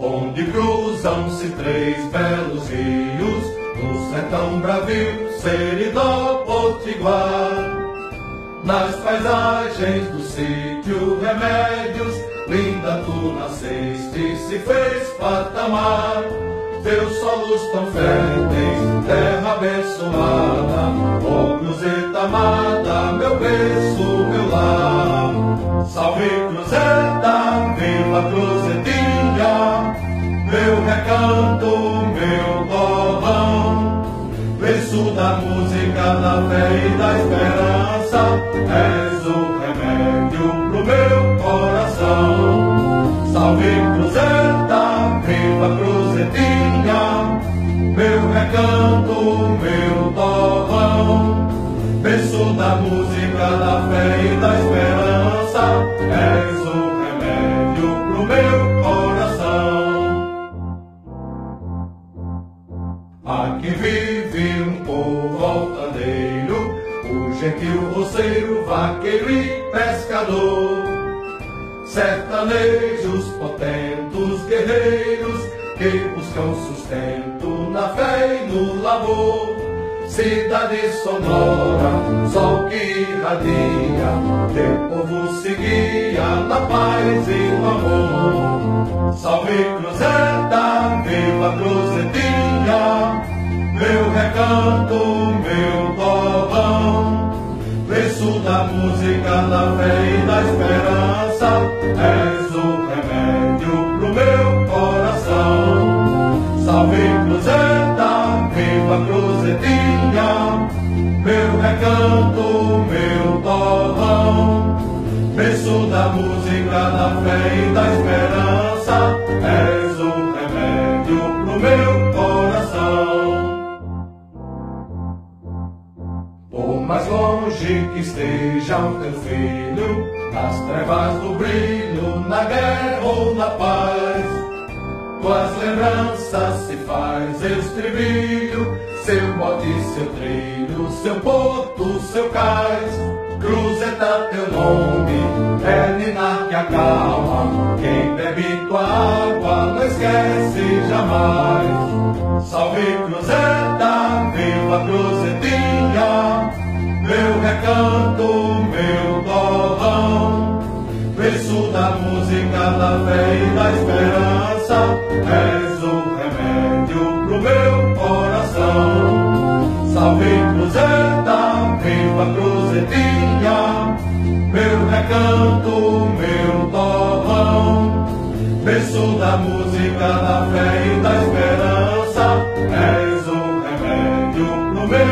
Onde cruzam-se três belos rios, no sertão bravio, Seridó, Potiguar. Nas paisagens do sítio Remédios, linda tu nasceste, se fez patamar. Teus solos tão férteis, terra abençoada, ó cruzeta amada, meu berço, meu lar. Salve cruzeta, viva cruzetinha, meu recanto, meu torrão. Berço da música, da fé e da esperança, és o remédio pro meu coração. Salve cruzeta, viva cruzetinha, meu recanto, meu torrão. Berço da música, da fé e da esperança, és o remédio pro meu coração. Aqui vive um povo altaneiro, o gentil roceiro, vaqueiro e pescador. Sertanejos potentos guerreiros, que buscam sustento na fé e no labor. Cidade sonora, sol que irradia, teu povo se guia na paz e no amor. Salve cruzeta, viva cruzetinha, meu recanto, meu torrão. Berço da música, da fé e da esperança, és o remédio pro meu coração. Salve cruzeta, viva cruzetinha, meu recanto, meu torrão. Berço da música, da fé e da esperança, és o remédio pro meu coração. Por mais longe que esteja o teu filho, nas trevas do brilho, na guerra ou na paz, tuas lembranças se faz estribilho, seu bote, seu trilho, seu porto, seu cais. Cruzeta teu nome, é ninar que acalma, quem bebe tua água não esquece jamais. Salve cruzeta, viva cruzetinha, meu recanto, meu torrão. Berço da música, da fé e da esperança, és o remédio pro meu coração. Salve cruzeta, viva cruzetinha, meu recanto, meu torrão. Berço da música, da fé e da esperança, és o remédio pro meu